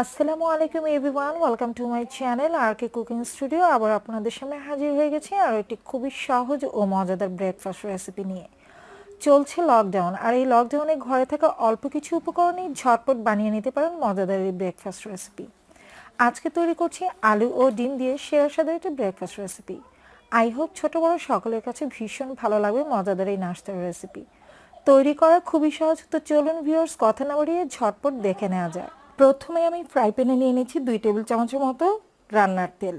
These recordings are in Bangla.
আসসালামু আলাইকুম everyone, welcome to my channel R K cooking studio. আবার আপনাদের সামনে হাজির হয়ে গেছি আর একটি খুবই সহজ ও মজাদার ব্রেকফাস্ট রেসিপি নিয়ে। চলছে লকডাউন, আর এই লকডাউনে ঘরে থাকা অল্প কিছু উপকরণেই ঝটপট বানিয়ে নিতে পারেন মজাদার এই ব্রেকফাস্ট রেসিপি। আজকে তৈরি করছি আলু ও ডিম দিয়ে সেরা স্বাদের একটি ব্রেকফাস্ট রেসিপি। আই হোপ ছোট বড় সকলের কাছে ভীষণ ভালো লাগবে মজাদার এই নাস্তার রেসিপি। তৈরি করা খুবই সহজ, তো চলুন ভিউয়ার্স কথা না বাড়িয়ে ঝটপট দেখে নেওয়া যায়। প্রথমে আমি ফ্রাই প্যানে নিয়ে নিচ্ছি 2 টেবিল চামচের মতো রান্নার তেল।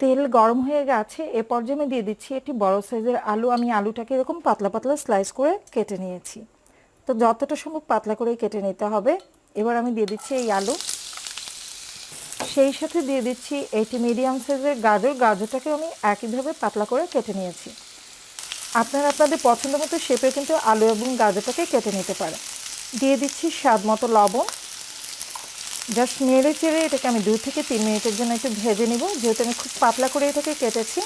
তেল গরম হয়ে গেছে, এ পর্যায়ে আমি দিয়ে দিচ্ছি একটি বড় সাইজের আলু। আমি আলুটাকে এরকম পাতলা পাতলা স্লাইস করে কেটে নিয়েছি, তো যতটা সম্ভব পাতলা করে কেটে নিতে হবে। এবার আমি দিয়ে দিচ্ছি এই আলু, সেই সাথে দিয়ে দিচ্ছি এইটি মিডিয়াম সাইজের গাজরটাকে আমি একইভাবে পাতলা করে কেটে নিয়েছি। আপনারা আপনাদের পছন্দ মতো শেপে কিন্তু আলু এবং গাজরটাকে কেটে নিতে পারেন। দিয়ে দিচ্ছি স্বাদ মতো লবণ। জাস্ট নেড়ে চেড়ে এটাকে আমি 2 থেকে 3 মিনিটের জন্য একটু ভেজে নিব। যেহেতু আমি খুব পাতলা করে এটাকে কেটেছি,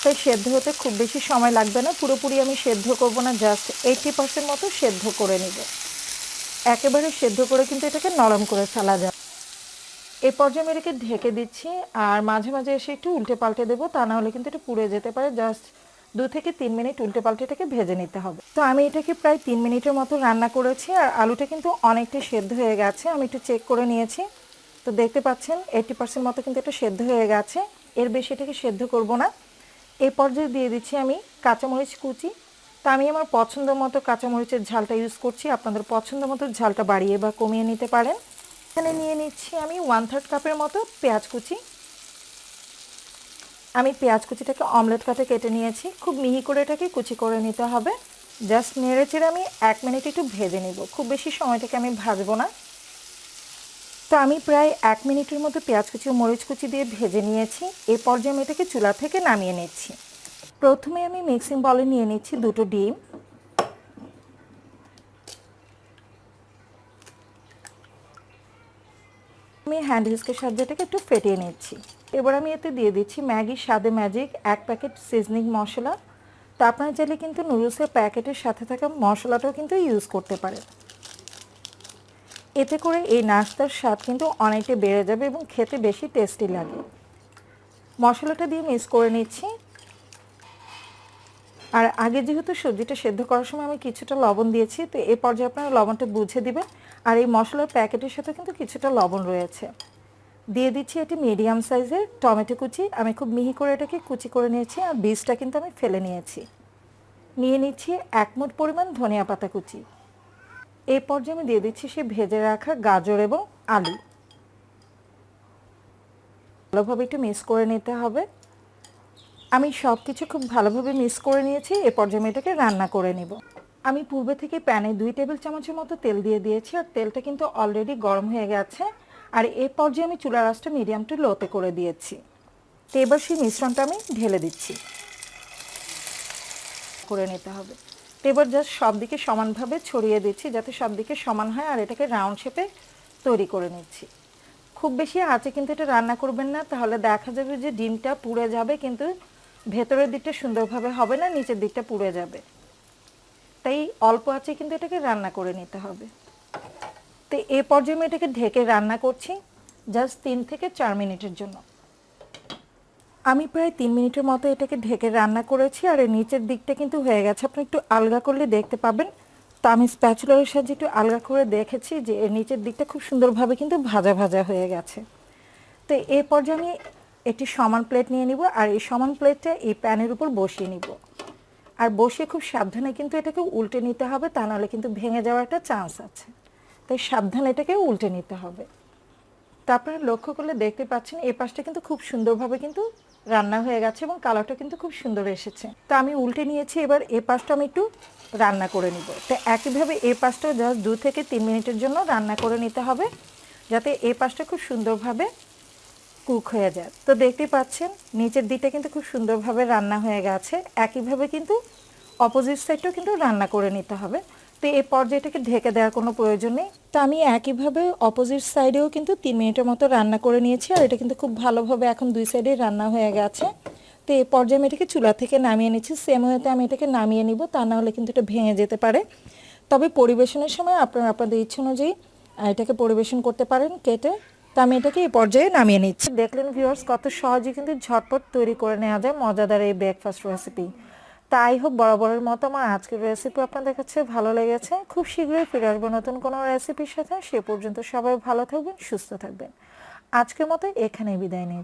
তাই সেদ্ধ হতে খুব বেশি সময় লাগবে না। পুরোপুরি আমি সেদ্ধ করব না, জাস্ট 80% মতো সেদ্ধ করে নিব। একেবারে সেদ্ধ করে কিন্তু এটাকে নরম করে ফেলা যায়। এই পর্যায়ে আমি এটাকে ঢেকে দিচ্ছি, আর মাঝে মাঝে এসে একটু উল্টে পাল্টে দেবো, তা না হলে কিন্তু এটা পুড়ে যেতে পারে। জাস্ট 2 থেকে 3 মিনিট উল্টে পাল্টে এটাকে ভেজে নিতে হবে। তো আমি এটাকে প্রায় 3 মিনিটের মতো রান্না করেছি, আর আলুটা কিন্তু অনেকটা সেদ্ধ হয়ে গেছে। আমি একটু চেক করে নিয়েছি, তো দেখতে পাচ্ছেন 80% মতো কিন্তু এটা সেদ্ধ হয়ে গেছে। এর বেশি এটাকে সেদ্ধ করব না। এই পর্যায়ে দিয়ে দিচ্ছি আমি কাঁচামরিচ কুচি। তা আমি আমার পছন্দ মতো কাঁচামরিচের ঝালটা ইউজ করছি, আপনাদের পছন্দ মতো ঝালটা বাড়িয়ে বা কমিয়ে নিতে পারেন। এখানে নিয়ে নিচ্ছি আমি 1/3 কাপের মতো পেঁয়াজ কুচি। আমি পেঁয়াজ কুচিটাকে অমলেট কাটে কেটে নিয়েছি। খুব মিহি করে এটাকে কুচি করে নিতে হবে। জাস্ট নেড়ে চেড়ে আমি 1 মিনিট একটু ভেজে নিব, খুব বেশি সময়টাকে আমি ভাজবো না। তো আমি প্রায় 1 মিনিটের মতো পেঁয়াজ কুচি ও মরিচ কুচি দিয়ে ভেজে নিয়েছি। এই পর্যায়ে আমি এটাকে চুলা থেকে নামিয়ে নিচ্ছি। প্রথমে আমি মিক্সিং বলে নিয়ে নিচ্ছি 2টো ডিম। আমি হ্যান্ড হুইস্কের সাহায্যে এটাকে একটু ফেটিয়ে নিচ্ছি। এবার আমি এতে দিয়ে দিচ্ছি ম্যাগি স্বাদে ম্যাজিক 1 প্যাকেট সিজনিং মশলা। তো আপনারা চাইলে কিন্তু নুডলসের প্যাকেটের সাথে থাকা মশলাটাও কিন্তু ইউজ করতে পারেন। এতে করে এই নাস্তার স্বাদ কিন্তু অনেকটা বেড়ে যাবে এবং খেতে বেশি টেস্টি লাগে। মশলাটা দিয়ে মিক্স করে নিচ্ছি। আর আগে যেহেতু সবজিটা সেদ্ধ করার সময় আমি কিছুটা লবণ দিয়েছি, তো এই পর্যায়ে আপনারা লবণটা বুঝে দিবেন। আর এই মশলার প্যাকেটের সাথে কিন্তু কিছুটা লবণ রয়েছে। দিয়ে দিচ্ছি এটি মিডিয়াম সাইজের টমেটো কুচি। আমি খুব মিহি করে এটাকে কুচি করে নিয়েছি, আর বীজটা কিন্তু আমি ফেলে নিয়েছি। নিয়ে নিচ্ছি 1 মুঠ পরিমাণ ধনিয়া পাতা কুচি। এই পর্যায়ে আমি দিয়ে দিচ্ছি সে ভেজে রাখা গাজর এবং আলু। ভালোভাবে একটু মিক্স করে নিতে হবে। আমি সব কিছু খুব ভালোভাবে মিক্স করে নিয়েছি। এ পর্যায়ে আমি এটাকে রান্না করে নিব। আমি পূর্বে থেকে প্যানে 2 টেবিল চামচের মতো তেল দিয়ে দিয়েছি, আর তেলটা কিন্তু অলরেডি গরম হয়ে গেছে। আর এই পর্যায়ে আমি চুলার আঁচটা মিডিয়াম টু লোতে করে দিয়েছি। তো এবার সেই মিশ্রণটা আমি ঢেলে দিচ্ছি, করে নিতে হবে। তো এবার জাস্ট সব দিকে সমানভাবে ছড়িয়ে দিচ্ছি, যাতে সব দিকে সমান হয়, আর এটাকে রাউন্ড শেপে তৈরি করে নিচ্ছি। খুব বেশি আঁচে কিন্তু এটা রান্না করবেন না, তাহলে দেখা যাবে যে ডিমটা পুড়ে যাবে, কিন্তু ভেতরের দিকটা সুন্দরভাবে হবে না, নিচের দিকটা পুড়ে যাবে। তাই অল্প আঁচে কিন্তু এটাকে রান্না করে নিতে হবে। তো এই পর্যায়ে আমি এটাকে ঢেকে রান্না করছি জাস্ট 3 থেকে 4 মিনিটের জন্য। আমি প্রায় 3 মিনিটের মতো এটাকে ঢেকে রান্না করেছি, আর এর নিচের দিকটা কিন্তু হয়ে গেছে। আপনি একটু আলগা করলে দেখতে পাবেন। তো আমি স্প্যাচুলার সাহায্যে একটু আলগা করে দেখেছি যে এর নিচের দিকটা খুব সুন্দরভাবে কিন্তু ভাজা ভাজা হয়ে গেছে। তো এই পর্যায়ে আমি একটি সমান প্লেট নিয়ে নিব, আর এই সমান প্লেটটা এই প্যানের উপর বসিয়ে নিব। আর বসিয়ে খুব সাবধানে কিন্তু এটাকে উল্টে নিতে হবে, তা নাহলে কিন্তু ভেঙে যাওয়ার একটা চান্স আছে। তাই সাবধানে এটাকে উল্টে নিতে হবে। তা আপনারা লক্ষ্য করলে দেখতে পাচ্ছেন এই পাশটা কিন্তু খুব সুন্দরভাবে কিন্তু রান্না হয়ে গেছে, এবং কালারটা কিন্তু খুব সুন্দর এসেছে। তো আমি উল্টে নিয়েছি, এবার এই পাশটা আমি একটু রান্না করে নিব। তো একইভাবে এই পাশটাও জাস্ট 2 থেকে 3 মিনিটের জন্য রান্না করে নিতে হবে, যাতে এই পাশটা খুব সুন্দরভাবে কুক হয়ে যায়। তো দেখতে পাচ্ছেন নিচের দিকটা কিন্তু খুব সুন্দরভাবে রান্না হয়ে গেছে। একইভাবে কিন্তু অপোজিট সাইডটাও কিন্তু রান্না করে নিতে হবে। তো এই পর্যায়টাকে ঢেকে দেওয়ার কোনো প্রয়োজন নেই। তো আমি একইভাবে অপোজিট সাইডেও কিন্তু 3 মিনিটের মতো রান্না করে নিয়েছি, আর এটা কিন্তু খুব ভালোভাবে এখন 2 সাইডে রান্না হয়ে গেছে। তো এই পর্যায়ে আমি এটাকে চুলা থেকে নামিয়ে নিচ্ছি। সেম ওয়েতে আমি এটাকে নামিয়ে নিব, তা না হলে কিন্তু এটা ভেঙে যেতে পারে। তবে পরিবেশনের সময় আপনারা আপনাদের ইচ্ছে অনুযায়ী এটাকে পরিবেশন করতে পারেন কেটে। তো আমি এটাকে এই পর্যায়ে নামিয়ে নিচ্ছি। দেখলেন ভিউয়ার্স, কত সহজে কিন্তু ঝটপট তৈরি করে নেওয়া যায় মজাদার এই ব্রেকফাস্ট রেসিপি। তাই হোক, বরাবরের মতো আমার আজকের রেসিপি আপনাদের কাছে ভালো লেগেছে। খুব শীঘ্রই ফিরে আসবো নতুন কোনো রেসিপির সাথে। সে পর্যন্ত সবাই ভালো থাকবেন, সুস্থ থাকবেন। আজকের মতো এখানেই বিদায় নিই।